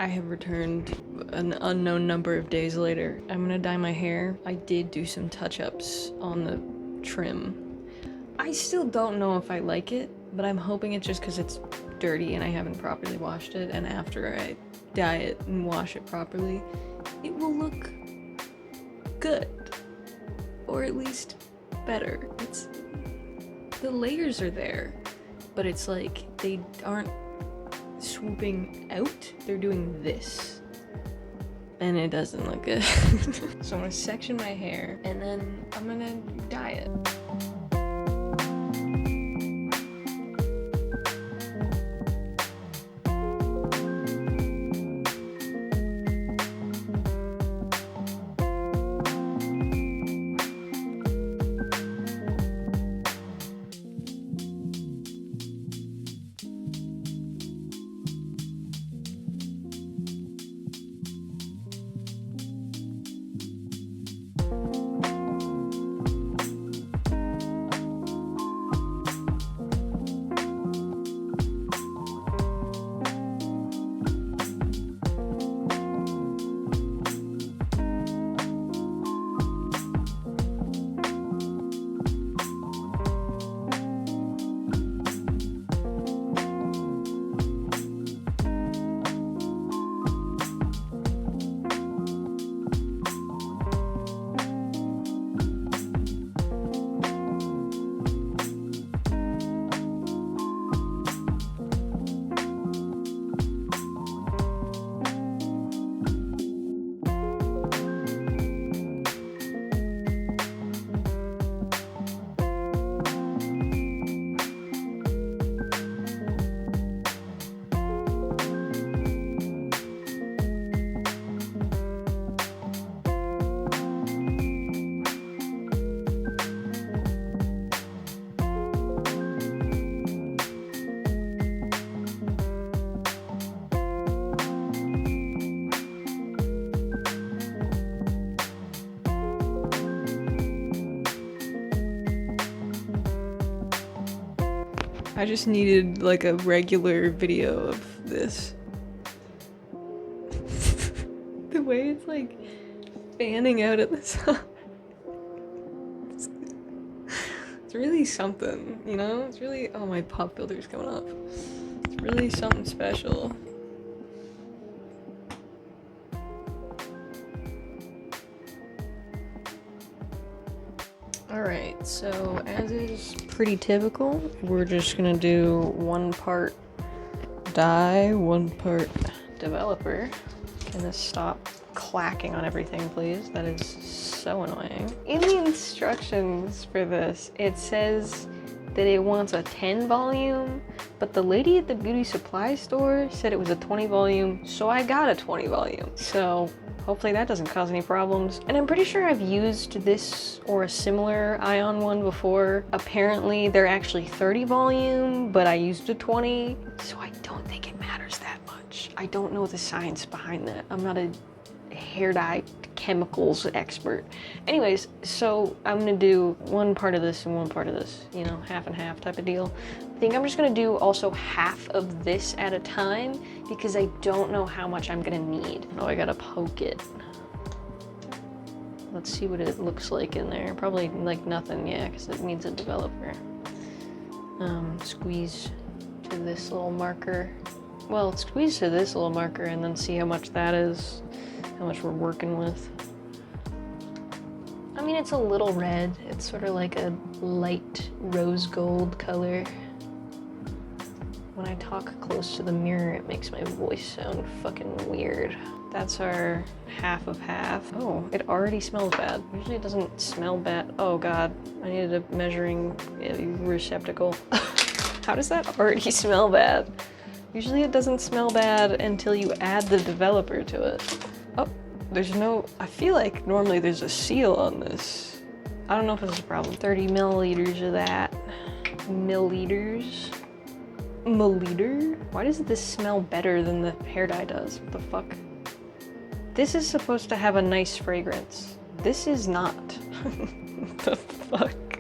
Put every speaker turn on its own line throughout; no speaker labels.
I have returned an unknown number of days later. I'm gonna dye my hair. I did do some touch-ups on the trim. I still don't know if I like it, but I'm hoping it's just because it's dirty and I haven't properly washed it, and after I dye it and wash it properly, it will look good. Or at least better. The layers are there, but it's like they aren't swooping out, they're doing this. And it doesn't look good. So I'm gonna section my hair and then I'm gonna dye it. I just needed like a regular video of this. The way it's like fanning out at the top. It's really something, you know? It's really, oh, my pop filter's coming up. It's really something special. Alright, so as is pretty typical, we're just gonna do 1 part dye, 1 part developer. Can this stop clacking on everything, please? That is so annoying. In the instructions for this, it says that it wants a 10 volume, but the lady at the beauty supply store said it was a 20 volume, so I got a 20 volume. So hopefully that doesn't cause any problems. And I'm pretty sure I've used this or a similar ion one before. Apparently they're actually 30 volume, but I used a 20, so I don't think it matters that much. I don't know the science behind that. I'm not a hair dye chemicals expert. Anyways, so I'm gonna do 1 part of this and 1 part of this, you know, half and half type of deal. I think I'm just gonna do also half of this at a time because I don't know how much I'm gonna need. Oh, I gotta poke it. Let's see what it looks like in there. Probably like nothing, yeah, because it needs a developer. Squeeze to this little marker. Well, squeeze to this little marker and then see how much that is, how much we're working with. I mean, it's a little red. It's sort of like a light rose gold color. When I talk close to the mirror, it makes my voice sound fucking weird. That's our half of half. Oh, it already smells bad. Usually it doesn't smell bad. Oh God, I needed a measuring receptacle. How does that already smell bad? Usually it doesn't smell bad until you add the developer to it. Oh, there's no, I feel like normally there's a seal on this. I don't know if this is a problem. 30 milliliters of that. Milliliters? Milliliter? Why does this smell better than the hair dye does? What the fuck? This is supposed to have a nice fragrance. This is not. What the fuck?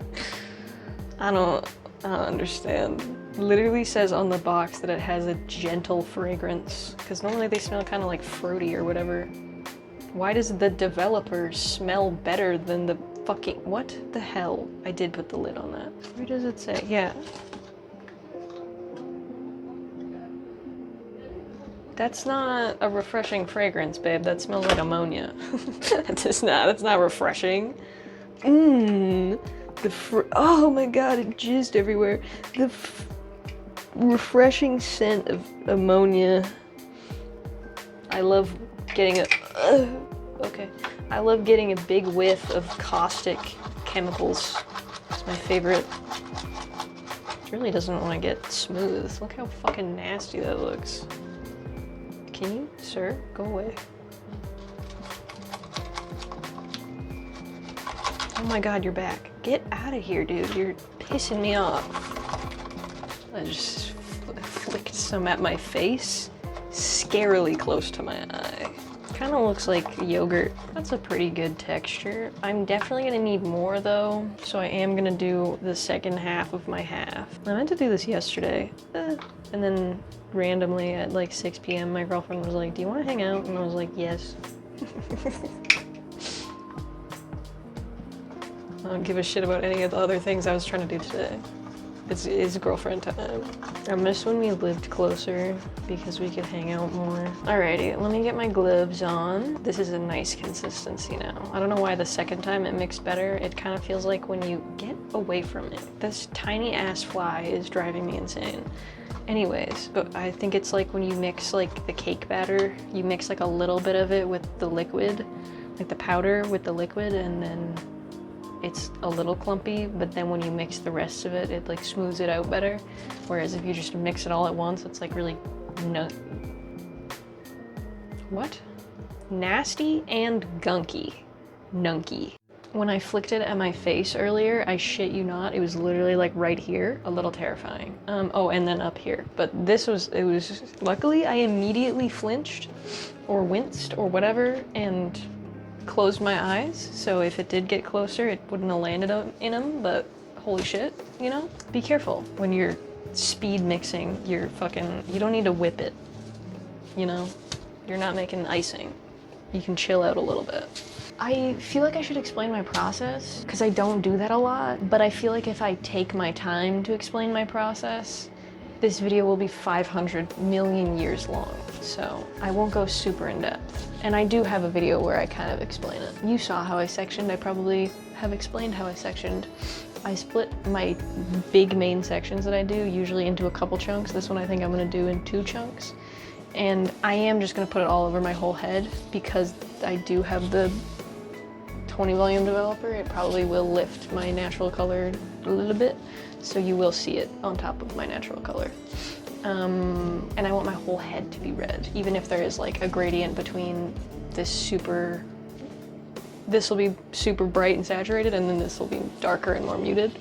I don't understand. Literally says on the box that it has a gentle fragrance, because normally they smell kind of like fruity or whatever. Why does the developer smell better than the fucking... What the hell? I did put the lid on that. Where does it say? Yeah. That's not a refreshing fragrance, babe. That smells like ammonia. That's not refreshing. Oh my god, it jizzed everywhere. The refreshing scent of ammonia. I love getting a... okay. I love getting a big whiff of caustic chemicals. It's my favorite. It really doesn't want to get smooth. Look how fucking nasty that looks. Can you, sir, go away? Oh my god, you're back. Get out of here, dude. You're pissing me off. I just flicked some at my face. Scarily close to my eye. Kind of looks like yogurt. That's a pretty good texture. I'm definitely gonna need more though, so I am gonna do the second half of my half. I meant to do this yesterday, and then randomly at like 6 p.m. my girlfriend was like, do you want to hang out? And I was like, yes. I don't give a shit about any of the other things I was trying to do today. It's girlfriend time. I miss when we lived closer because we could hang out more. Alrighty, let me get my gloves on. This is a nice consistency now. I don't know why the second time it mixed better. It kind of feels like when you get away from it. This tiny ass fly is driving me insane. Anyways, but I think it's like when you mix like the cake batter, you mix like a little bit of it with the liquid, like the powder with the liquid, and then it's a little clumpy, but then when you mix the rest of it, it like smooths it out better. Whereas if you just mix it all at once, it's like really what? Nasty and gunky. Nunky. When I flicked it at my face earlier, I shit you not, it was literally like right here, a little terrifying. Oh, and then up here. But it was, luckily I immediately flinched or winced or whatever and closed my eyes. So if it did get closer, it wouldn't have landed in them, but holy shit, you know? Be careful when you're speed mixing your fucking, you don't need to whip it, you know? You're not making icing. You can chill out a little bit. I feel like I should explain my process because I don't do that a lot, but I feel like if I take my time to explain my process, this video will be 500 million years long, so I won't go super in depth. And I do have a video where I kind of explain it. You saw how I sectioned, I probably have explained how I sectioned. I split my big main sections that I do usually into a couple chunks. This one I think I'm gonna do in 2 chunks. And I am just gonna put it all over my whole head because I do have the 20 volume developer. It probably will lift my natural color a little bit, so you will see it on top of my natural color. And I want my whole head to be red, even if there is like a gradient between this will be super bright and saturated, and then this will be darker and more muted.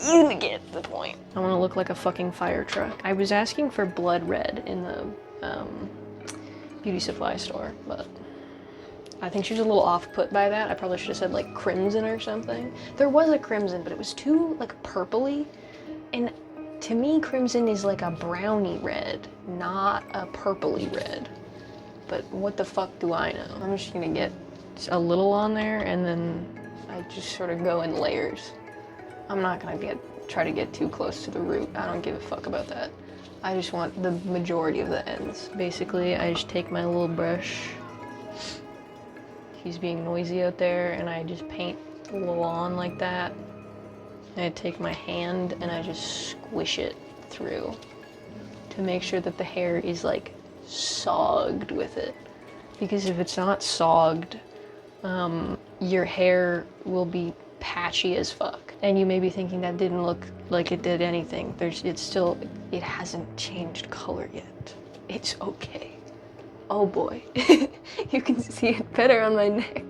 You get the point. I want to look like a fucking fire truck. I was asking for blood red in the beauty supply store, but I think she was a little off-put by that. I probably should have said like crimson or something. There was a crimson, but it was too like purpley. And to me, crimson is like a browny red, not a purpley red. But what the fuck do I know? I'm just gonna get a little on there and then I just sort of go in layers. I'm not gonna try to get too close to the root. I don't give a fuck about that. I just want the majority of the ends. Basically, I just take my little brush. He's being noisy out there, and I just paint a little on like that. And I take my hand and I just squish it through to make sure that the hair is like sogged with it. Because if it's not sogged, your hair will be patchy as fuck. And you may be thinking that didn't look like it did anything. It hasn't changed color yet. It's okay. Oh boy, you can see it better on my neck.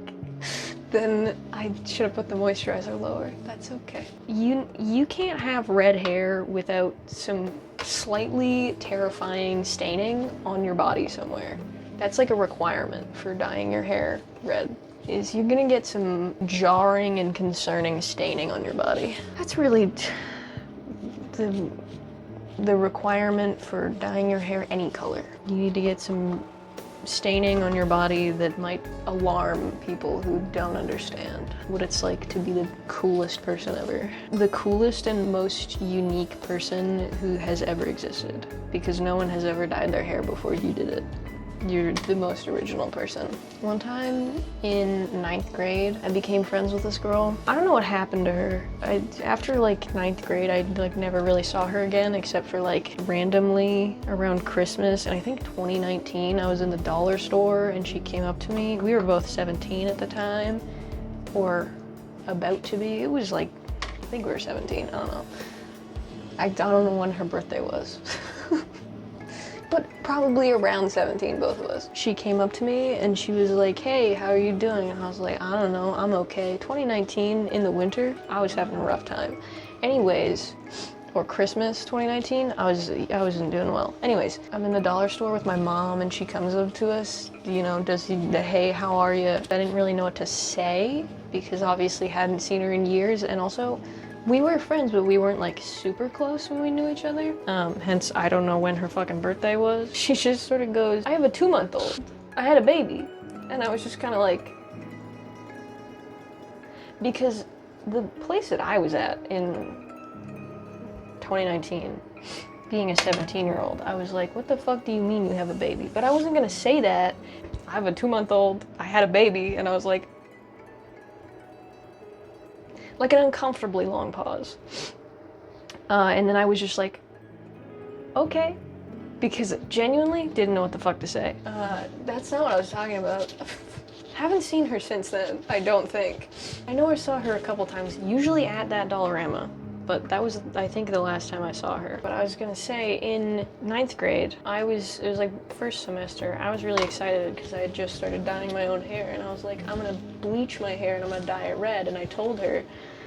Then I should have put the moisturizer lower. That's okay. You can't have red hair without some slightly terrifying staining on your body somewhere. That's like a requirement for dyeing your hair red, is you're gonna get some jarring and concerning staining on your body. That's really the the requirement for dyeing your hair any color. You need to get some staining on your body that might alarm people who don't understand what it's like to be the coolest person ever. The coolest and most unique person who has ever existed, because no one has ever dyed their hair before you did it. You're the most original person. One time in 9th grade, I became friends with this girl. I don't know what happened to her. After like 9th grade, I like never really saw her again, except for like randomly around Christmas. And I think 2019, I was in the dollar store and she came up to me. We were both 17 at the time, or about to be. It was like, I think we were 17, I don't know. I don't know when her birthday was. But probably around 17, both of us. She came up to me and she was like, hey, how are you doing? And I was like, I don't know, I'm okay. 2019, in the winter, I was having a rough time. Anyways, or Christmas 2019, I wasn't doing well. Anyways, I'm in the dollar store with my mom and she comes up to us, you know, does the hey, how are you? I didn't really know what to say because obviously hadn't seen her in years, and also, we were friends, but we weren't like super close when we knew each other. Hence, I don't know when her fucking birthday was. She just sort of goes, I have a 2-month-old. I had a baby. And I was just kind of like, because the place that I was at in 2019, being a 17-year-old, I was like, what the fuck do you mean you have a baby? But I wasn't gonna say that. I have a 2-month-old, I had a baby, and I was like an uncomfortably long pause. And then I was just like, okay, because genuinely didn't know what the fuck to say. That's not what I was talking about. Haven't seen her since then, I don't think. I know I saw her a couple times, usually at that Dollarama, but that was, I think, the last time I saw her. But I was gonna say, in 9th grade, it was like first semester, I was really excited because I had just started dyeing my own hair, and I was like, I'm gonna bleach my hair and I'm gonna dye it red, and I told her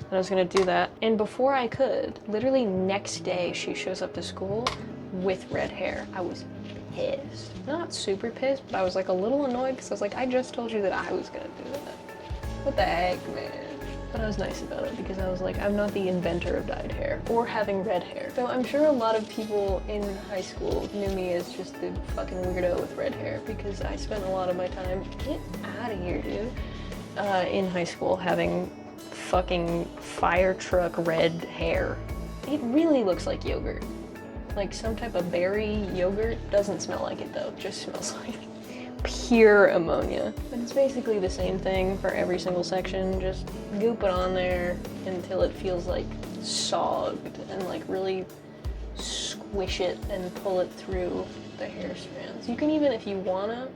that I was gonna do that. And before I could, literally next day, she shows up to school with red hair. I was pissed. Not super pissed, but I was like a little annoyed because I was like, I just told you that I was gonna do that. What the heck, man? But I was nice about it because I was like, I'm not the inventor of dyed hair or having red hair. So I'm sure a lot of people in high school knew me as just the fucking weirdo with red hair because I spent a lot of my time, get out of here, dude, in high school having fucking fire truck red hair. It really looks like yogurt. Like some type of berry yogurt. Doesn't smell like it though, just smells like pure ammonia. But it's basically the same thing for every single section. Just goop it on there until it feels like sogged and like really squish it and pull it through the hair strands. You can even, if you wanna,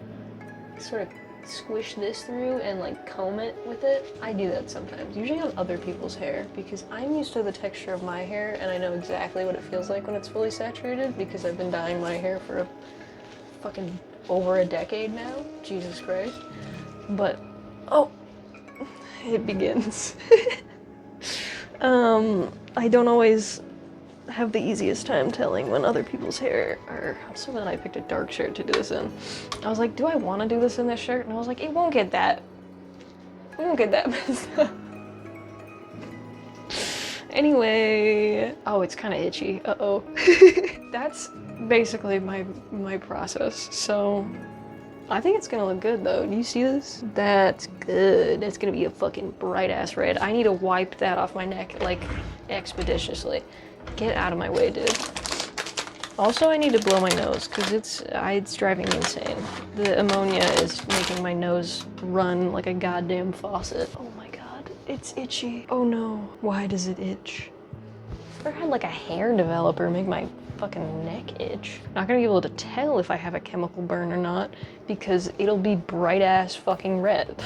sort of squish this through and like comb it with it. I do that sometimes, usually on other people's hair, because I'm used to the texture of my hair and I know exactly what it feels like when it's fully saturated because I've been dyeing my hair for fucking over a decade now. Jesus Christ. But, oh, it begins. I don't always have the easiest time telling when other people's hair are. I'm so glad I picked a dark shirt to do this in. I was like, do I want to do this in this shirt? And I was like, it won't get that. We won't get that messed up. Anyway, oh, it's kind of itchy. Uh-oh. That's basically my process. So I think it's gonna look good though. Do you see this? That's good. It's gonna be a fucking bright ass red. I need to wipe that off my neck like expeditiously. Get out of my way, dude. Also, I need to blow my nose because it's driving me insane. The ammonia is making my nose run like a goddamn faucet. Oh my god, it's itchy. Oh no, why does it itch? I've never had like a hair developer make my fucking neck itch. Not gonna be able to tell if I have a chemical burn or not because it'll be bright ass fucking red.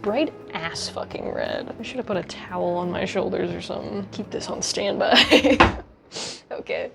Bright ass fucking red. I should have put a towel on my shoulders or something. Keep this on standby. Okay.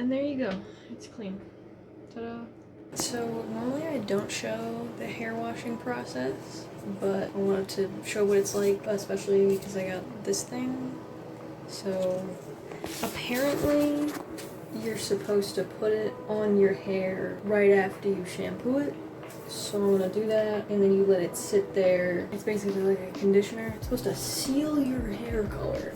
And there you go. It's clean. Ta-da. So normally I don't show the hair washing process, but I wanted to show what it's like, especially because I got this thing. So apparently you're supposed to put it on your hair right after you shampoo it. So I'm gonna do that, and then you let it sit there. It's basically like a conditioner. It's supposed to seal your hair color.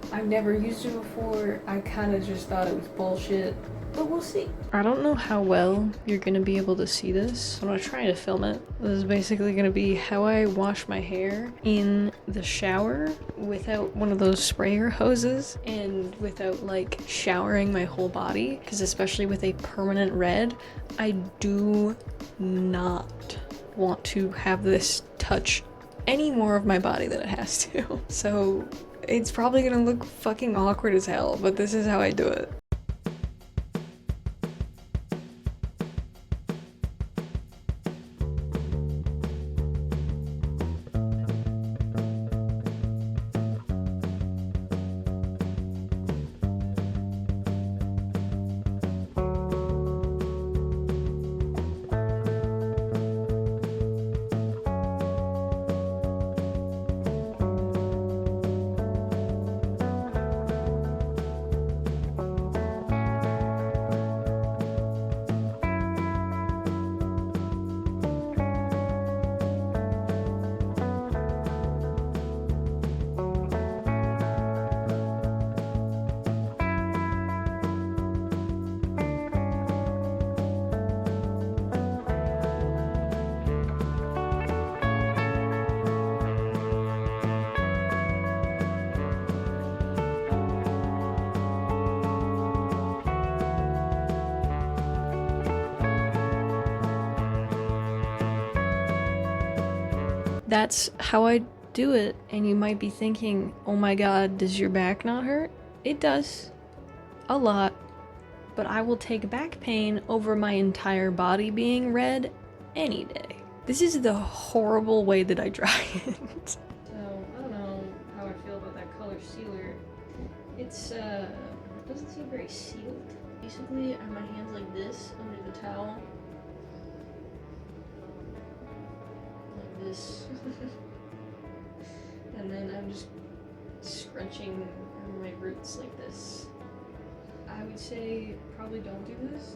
I've never used it before. I kind of just thought it was bullshit, but we'll see. I don't know how well you're gonna be able to see this. I'm gonna try to film it. This is basically gonna be how I wash my hair in the shower without one of those sprayer hoses and without like showering my whole body, because especially with a permanent red, I do not want to have this touch any more of my body than it has to. So it's probably gonna look fucking awkward as hell, but this is how I do it. That's how I do it, and you might be thinking, oh my god, does your back not hurt? It does. A lot. But I will take back pain over my entire body being red any day. This is the horrible way that I dry it. So, I don't know how I feel about that color sealer. It's, it doesn't seem very sealed. Basically, I have my hands like this under the towel. This. And then I'm just scrunching my roots like this. I would say probably don't do this.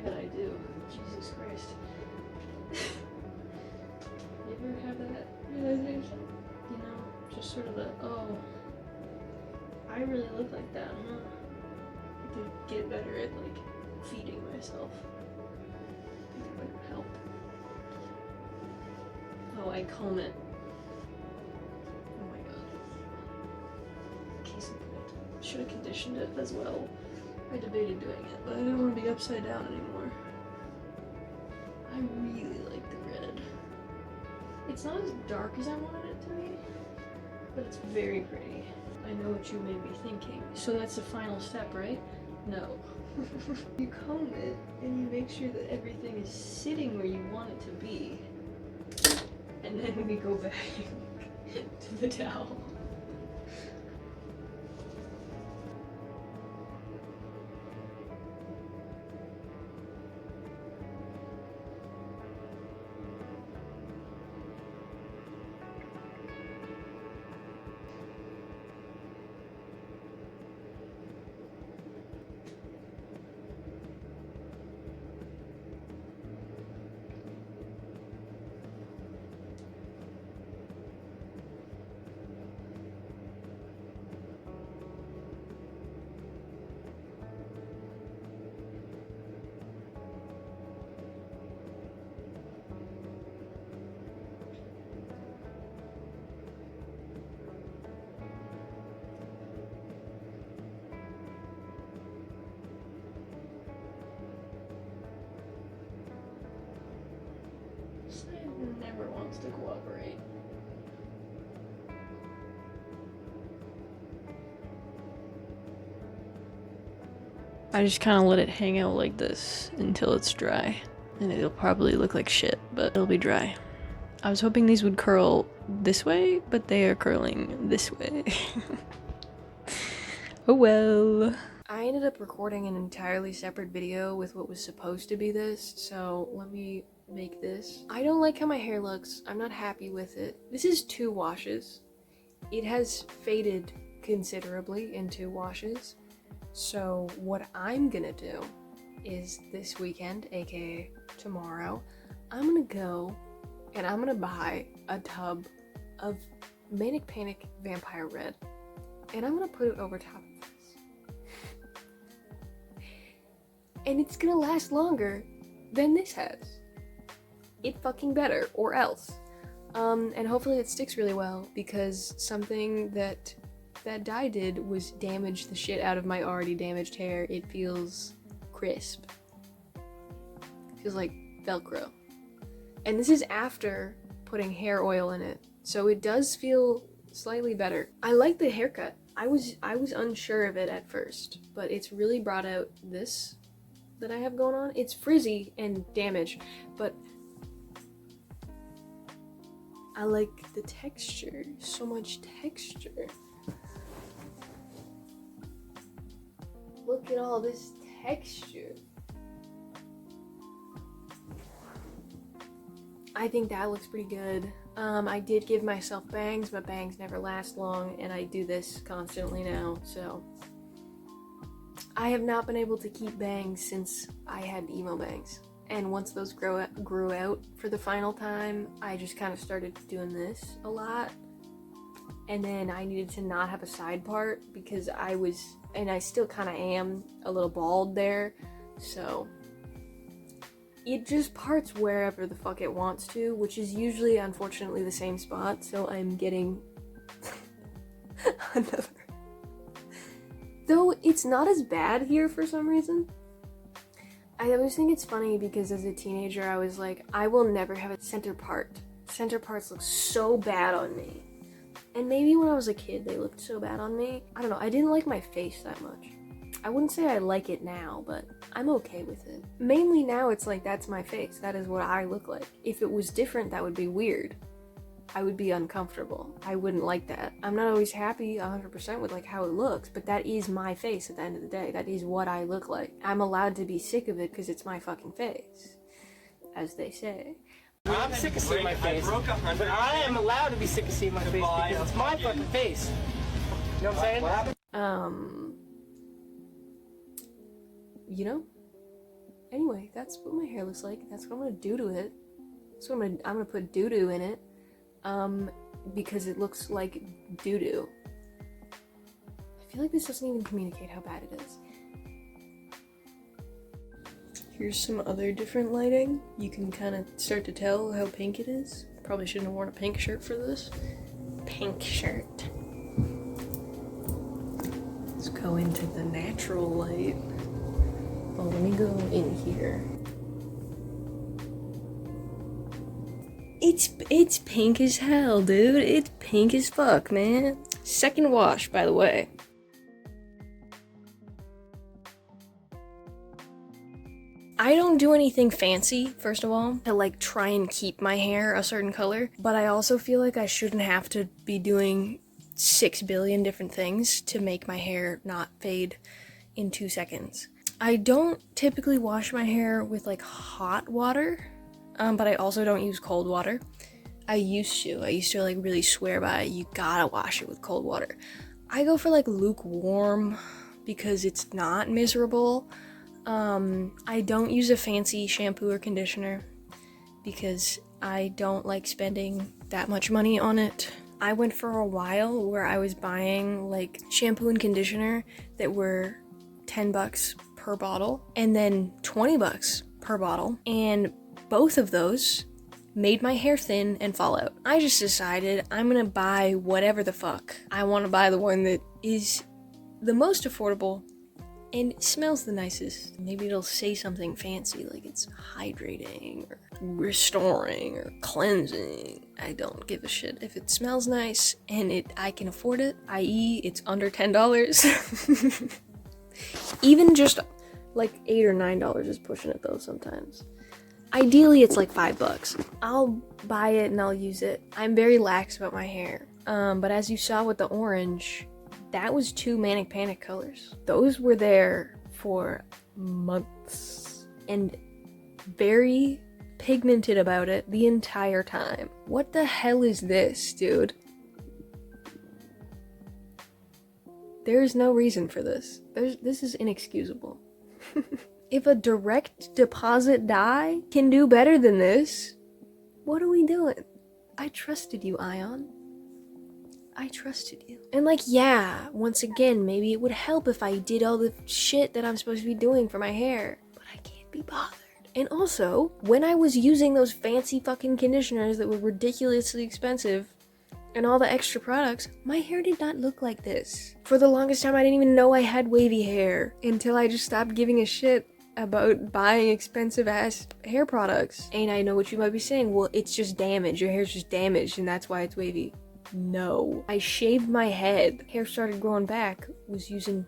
That I do. Jesus Christ. You ever have that realization? You know, just sort of the, oh, I really look like that, huh? To get better at, like, feeding myself. I think that would help. Oh, I comb it. Oh my god. Case in point. Should have conditioned it as well. I debated doing it, but I didn't want to be upside down anymore. I really like the red. It's not as dark as I wanted it to be, but it's very pretty. I know what you may be thinking. So that's the final step, right? No. You comb it, and you make sure that everything is sitting where you want it to be. And then we go back to the towel. wants to cooperate. I just kind of let it hang out like this until it's dry. And it'll probably look like shit, but it'll be dry. I was hoping these would curl this way, but they are curling this way. Oh well. I ended up recording an entirely separate video with what was supposed to be this, so let me make this. I don't like how my hair looks. I'm not happy with it. This is 2 washes. It has faded considerably in 2 washes. So what I'm gonna do is this weekend, aka tomorrow, I'm gonna go and I'm gonna buy a tub of Manic Panic Vampire Red, and I'm gonna put it over top of this. And it's gonna last longer than this has. It fucking better, or else. And hopefully it sticks really well, because something that dye did was damage the shit out of my already damaged hair. It feels crisp. It feels like Velcro. And this is after putting hair oil in it, so it does feel slightly better. I like the haircut. I was unsure of it at first, but it's really brought out this that I have going on. It's frizzy and damaged, but I like the texture. So much texture. Look at all this texture. I think that looks pretty good. I did give myself bangs, but bangs never last long, and I do this constantly now, so I have not been able to keep bangs since I had emo bangs. And once those grew out for the final time, I just kind of started doing this a lot. And then I needed to not have a side part because I was, and I still kind of am, a little bald there. So it just parts wherever the fuck it wants to, which is usually, unfortunately, the same spot. So I'm getting another. Though it's not as bad here for some reason. I always think it's funny because as a teenager I was like, I will never have a center part. Center parts look so bad on me. And maybe when I was a kid they looked so bad on me. I don't know, I didn't like my face that much. I wouldn't say I like it now, but I'm okay with it. Mainly now it's like, that's my face. That is what I look like. If it was different, that would be weird. I would be uncomfortable. I wouldn't like that. I'm not always happy 100% with like how it looks, but that is my face at the end of the day. That is what I look like. I'm allowed to be sick of it because it's my fucking face, as they say.
I'm sick of seeing my face, but I am allowed to be sick of seeing my face because it's my fucking face. You know what I'm saying?
You know? Anyway, that's what my hair looks like. That's what I'm gonna do to it. So I'm gonna put doo-doo in it. Because it looks like doo-doo. I feel like this doesn't even communicate how bad it is. Here's some other different lighting. You can kind of start to tell how pink it is. Probably shouldn't have worn a pink shirt for this. Pink shirt. Let's go into the natural light. Oh, let me go in here. It's pink as hell, dude. It's pink as fuck, man. Second wash, by the way. I don't do anything fancy, first of all, to like try and keep my hair a certain color, but I also feel like I shouldn't have to be doing 6 billion different things to make my hair not fade in 2 seconds. I don't typically wash my hair with like hot water. But I also don't use cold water. I used to like really swear by it. You gotta wash it with cold water. I go for like lukewarm because it's not miserable. I don't use a fancy shampoo or conditioner because I don't like spending that much money on it. I went for a while where I was buying like shampoo and conditioner that were $10 per bottle and then $20 per bottle, and both of those made my hair thin and fall out. I just decided I'm gonna buy whatever the fuck. I wanna buy the one that is the most affordable and it smells the nicest. Maybe it'll say something fancy like it's hydrating or restoring or cleansing. I don't give a shit. If it smells nice and I can afford it, i.e. it's under $10. Even just like $8 or $9 is pushing it though sometimes. Ideally it's like $5. I'll buy it and I'll use it. I'm very lax about my hair. But as you saw with the orange, that was 2 Manic Panic colors. Those were there for months and very pigmented about it the entire time. What the hell is this, dude? There's no reason for this. This is inexcusable. If a direct deposit dye can do better than this, what are we doing? I trusted you, Ion. I trusted you. And like, yeah, once again, maybe it would help if I did all the shit that I'm supposed to be doing for my hair, but I can't be bothered. And also, when I was using those fancy fucking conditioners that were ridiculously expensive and all the extra products, my hair did not look like this. For the longest time, I didn't even know I had wavy hair until I just stopped giving a shit about buying expensive ass hair products. And I know what you might be saying, well, it's just damaged. Your hair's just damaged and that's why it's wavy. No. I shaved my head. Hair started growing back. Was using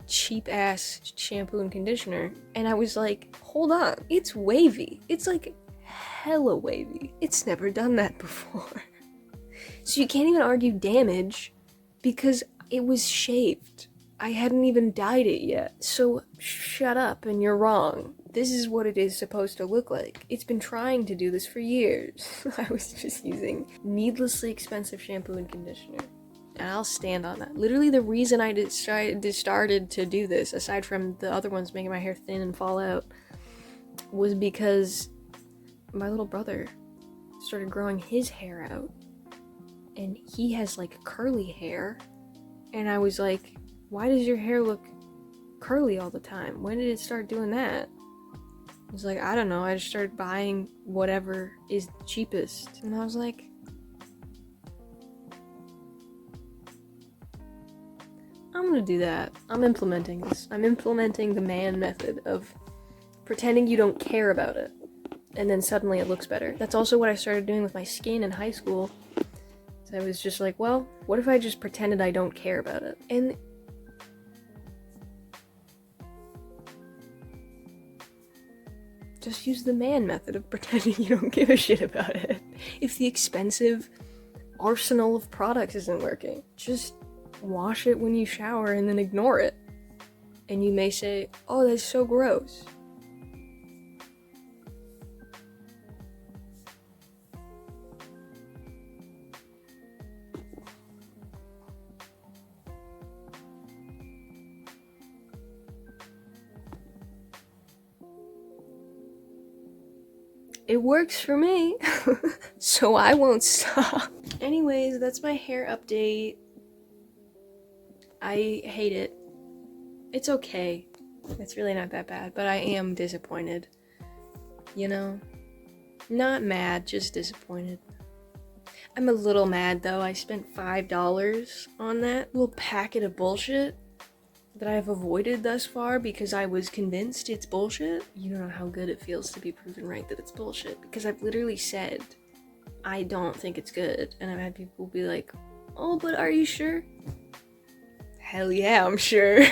cheap ass shampoo and conditioner. And I was like, hold on. It's wavy. It's like hella wavy. It's never done that before. So you can't even argue damage because it was shaved. I hadn't even dyed it yet. So shut up and you're wrong. This is what it is supposed to look like. It's been trying to do this for years. I was just using needlessly expensive shampoo and conditioner. And I'll stand on that. Literally the reason I started to do this, aside from the other ones making my hair thin and fall out, was because my little brother started growing his hair out. And he has like curly hair. And I was like, why does your hair look curly all the time? When did it start doing that? I was like, I don't know. I just started buying whatever is cheapest. And I was like, I'm gonna do that. I'm implementing this. I'm implementing the man method of pretending you don't care about it. And then suddenly it looks better. That's also what I started doing with my skin in high school. So I was just like, well, what if I just pretended I don't care about it? And just use the man method of pretending you don't give a shit about it. If the expensive arsenal of products isn't working, just wash it when you shower and then ignore it. And you may say, oh, that's so gross. It works for me, so I won't stop. Anyways, that's my hair update. I hate it. It's okay. It's really not that bad, but I am disappointed. You know? Not mad, just disappointed. I'm a little mad though. I spent $5 on that little packet of bullshit that I've avoided thus far because I was convinced it's bullshit. You don't know how good it feels to be proven right that it's bullshit, because I've literally said I don't think it's good, and I've had people be like, oh, but are you sure? Hell yeah, I'm sure.